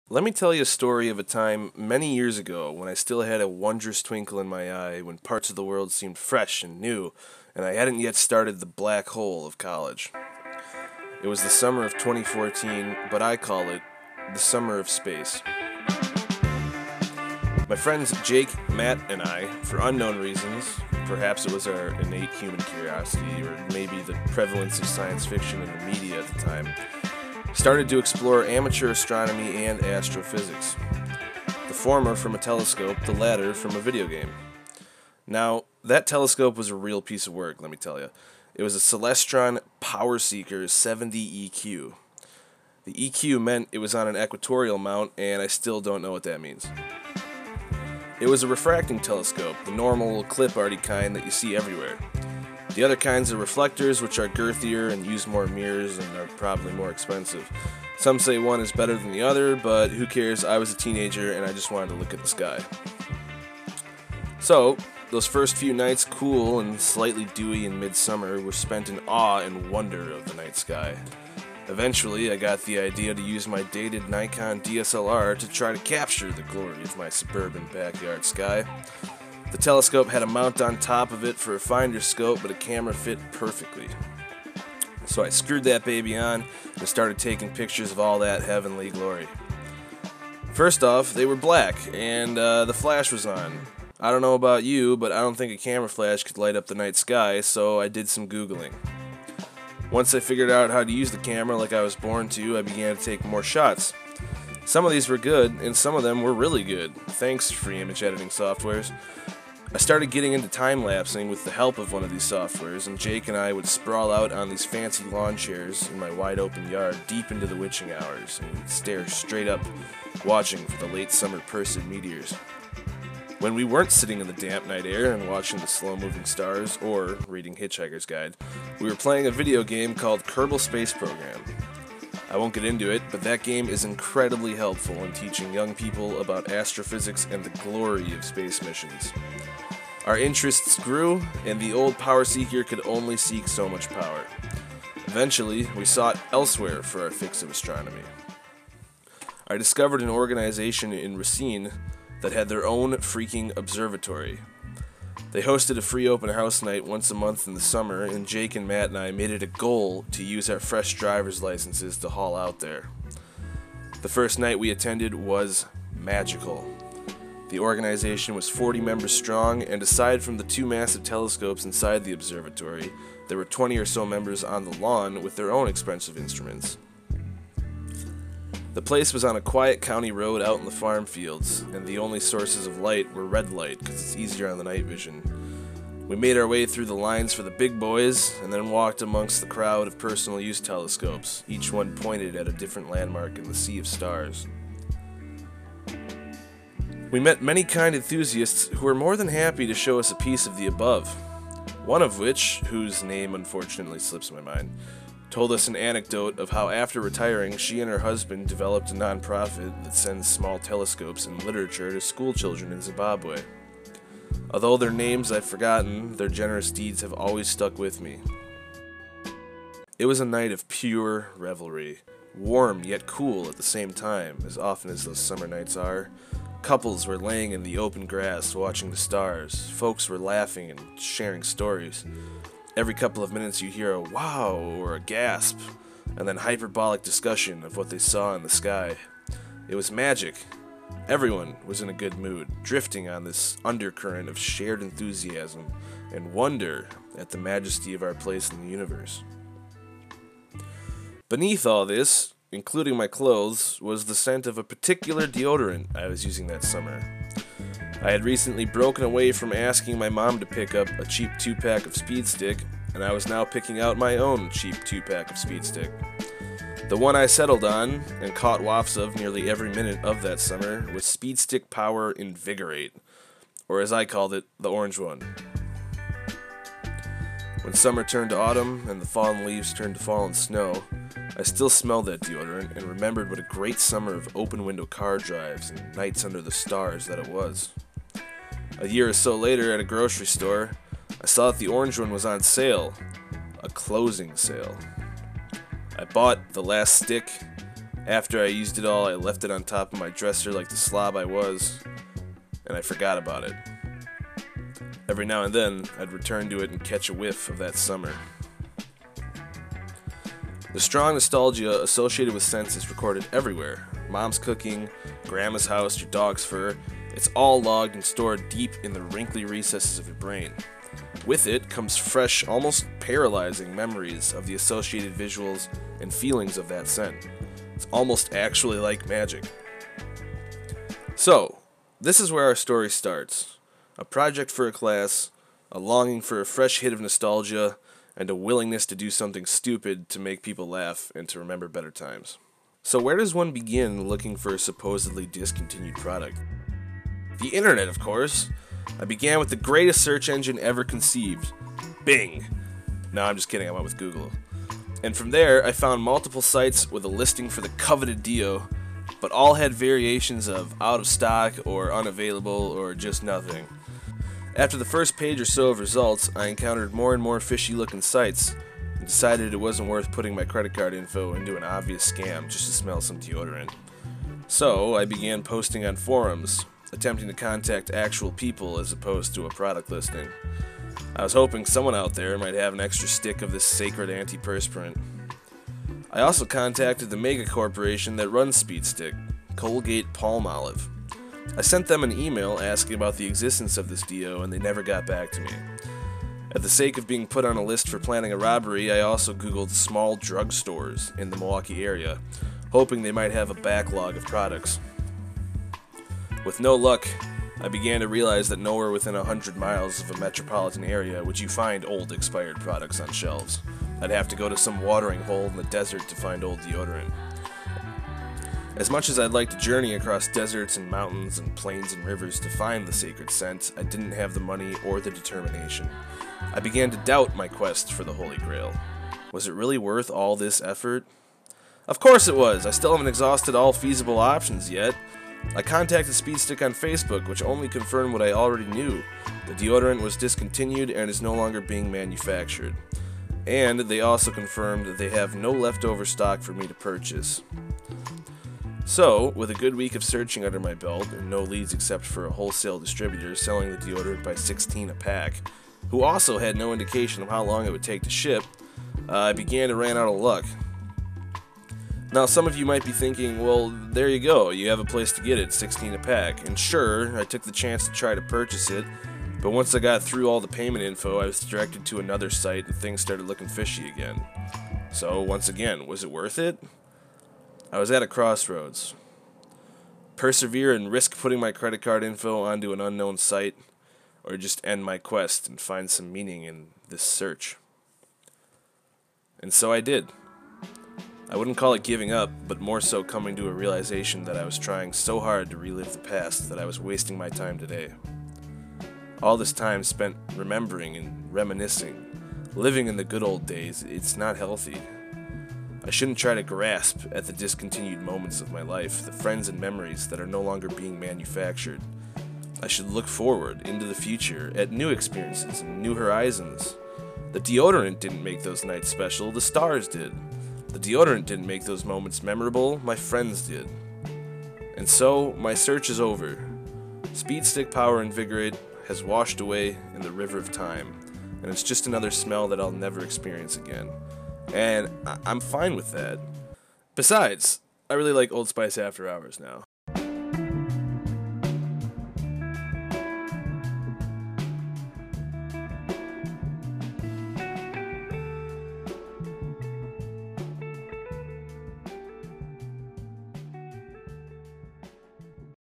Let me tell you a story of a time many years ago when I still had a wondrous twinkle in my eye, when parts of the world seemed fresh and new, and I hadn't yet started the black hole of college. It was the summer of 2014, but I call it the summer of space. My friends Jake, Matt, and I, for unknown reasons, perhaps it was our innate human curiosity, or maybe the prevalence of science fiction in the media at the time, started to explore amateur astronomy and astrophysics. The former from a telescope, the latter from a video game. Now, that telescope was a real piece of work, let me tell you. It was a Celestron Power Seeker 70 EQ. The EQ meant it was on an equatorial mount, and I still don't know what that means. It was a refracting telescope, the normal clip-arty kind that you see everywhere. The other kinds are reflectors, which are girthier and use more mirrors and are probably more expensive. Some say one is better than the other, but who cares? I was a teenager and I just wanted to look at the sky. So, those first few nights, cool and slightly dewy in midsummer, were spent in awe and wonder of the night sky. Eventually, I got the idea to use my dated Nikon DSLR to try to capture the glory of my suburban backyard sky. The telescope had a mount on top of it for a finder scope, but a camera fit perfectly. So I screwed that baby on and started taking pictures of all that heavenly glory. First off, they were black, and the flash was on. I don't know about you, but I don't think a camera flash could light up the night sky, so I did some Googling. Once I figured out how to use the camera like I was born to, I began to take more shots. Some of these were good, and some of them were really good. Thanks, free image editing softwares. I started getting into time-lapsing with the help of one of these softwares, and Jake and I would sprawl out on these fancy lawn chairs in my wide-open yard deep into the witching hours, and we'd stare straight up, watching for the late summer Perseid meteors. When we weren't sitting in the damp night air and watching the slow-moving stars, or reading Hitchhiker's Guide, we were playing a video game called Kerbal Space Program. I won't get into it, but that game is incredibly helpful in teaching young people about astrophysics and the glory of space missions. Our interests grew, and the old Power Seeker could only seek so much power. Eventually, we sought elsewhere for our fix of astronomy. I discovered an organization in Racine that had their own freaking observatory. They hosted a free open house night once a month in the summer, and Jake and Matt and I made it a goal to use our fresh driver's licenses to haul out there. The first night we attended was magical. The organization was 40 members strong, and aside from the two massive telescopes inside the observatory, there were 20 or so members on the lawn with their own expensive instruments. The place was on a quiet county road out in the farm fields, and the only sources of light were red light because it's easier on the night vision. We made our way through the lines for the big boys, and then walked amongst the crowd of personal use telescopes, each one pointed at a different landmark in the sea of stars. We met many kind enthusiasts who were more than happy to show us a piece of the above. One of which, whose name unfortunately slips my mind, told us an anecdote of how after retiring she and her husband developed a non-profit that sends small telescopes and literature to school children in Zimbabwe. Although their names I've forgotten, their generous deeds have always stuck with me. It was a night of pure revelry, warm yet cool at the same time, as often as those summer nights are. Couples were laying in the open grass watching the stars. Folks were laughing and sharing stories. Every couple of minutes you hear a wow or a gasp, and then hyperbolic discussion of what they saw in the sky. It was magic. Everyone was in a good mood, drifting on this undercurrent of shared enthusiasm and wonder at the majesty of our place in the universe. Beneath all this, including my clothes, was the scent of a particular deodorant I was using that summer. I had recently broken away from asking my mom to pick up a cheap 2-pack of Speed Stick, and I was now picking out my own cheap 2-pack of Speed Stick. The one I settled on, and caught wafts of nearly every minute of that summer, was Speed Stick Power Invigorate, or as I called it, the orange one. When summer turned to autumn, and the fallen leaves turned to fallen snow, I still smelled that deodorant and remembered what a great summer of open-window car drives and nights under the stars that it was. A year or so later at a grocery store, I saw that the orange one was on sale, a closing sale. I bought the last stick After I used it all, I left it on top of my dresser like the slob I was, and I forgot about it. Every now and then, I'd return to it and catch a whiff of that summer. The strong nostalgia associated with scents is recorded everywhere. Mom's cooking, grandma's house, your dog's fur. It's all logged and stored deep in the wrinkly recesses of your brain. With it comes fresh, almost paralyzing memories of the associated visuals and feelings of that scent. It's almost actually like magic. So, this is where our story starts. A project for a class, a longing for a fresh hit of nostalgia, and a willingness to do something stupid to make people laugh and to remember better times. So where does one begin looking for a supposedly discontinued product? The internet, of course. I began with the greatest search engine ever conceived, Bing. No, I'm just kidding, I went with Google. And from there, I found multiple sites with a listing for the coveted Dio, but all had variations of out of stock or unavailable or just nothing. After the first page or so of results, I encountered more and more fishy-looking sites and decided it wasn't worth putting my credit card info into an obvious scam just to smell some deodorant. So, I began posting on forums, attempting to contact actual people as opposed to a product listing. I was hoping someone out there might have an extra stick of this sacred antiperspirant. I also contacted the mega corporation that runs Speed Stick, Colgate Palmolive. I sent them an email asking about the existence of this Dio, and they never got back to me. At the sake of being put on a list for planning a robbery, I also Googled small drugstores in the Milwaukee area, hoping they might have a backlog of products. With no luck, I began to realize that nowhere within 100 miles of a metropolitan area would you find old expired products on shelves. I'd have to go to some watering hole in the desert to find old deodorant. As much as I'd like to journey across deserts and mountains and plains and rivers to find the sacred scent, I didn't have the money or the determination. I began to doubt my quest for the Holy Grail. Was it really worth all this effort? Of course it was! I still haven't exhausted all feasible options yet. I contacted Speedstick on Facebook, which only confirmed what I already knew. The deodorant was discontinued and is no longer being manufactured. And they also confirmed that they have no leftover stock for me to purchase. So, with a good week of searching under my belt and no leads except for a wholesale distributor selling the deodorant by 16 a pack, who also had no indication of how long it would take to ship, I began to run out of luck. Now, some of you might be thinking, well, there you go, you have a place to get it, 16 a pack. And sure, I took the chance to try to purchase it, but once I got through all the payment info, I was directed to another site and things started looking fishy again. So, once again, was it worth it? I was at a crossroads. Persevere and risk putting my credit card info onto an unknown site, or just end my quest and find some meaning in this search. And so I did. I wouldn't call it giving up, but more so coming to a realization that I was trying so hard to relive the past that I was wasting my time today. All this time spent remembering and reminiscing, living in the good old days, it's not healthy. I shouldn't try to grasp at the discontinued moments of my life, the friends and memories that are no longer being manufactured. I should look forward into the future at new experiences and new horizons. The deodorant didn't make those nights special, the stars did. The deodorant didn't make those moments memorable, my friends did. And so, my search is over. Speed Stick Power Invigorate has washed away in the river of time, and it's just another smell that I'll never experience again. And I'm fine with that. Besides, I really like Old Spice After Hours now.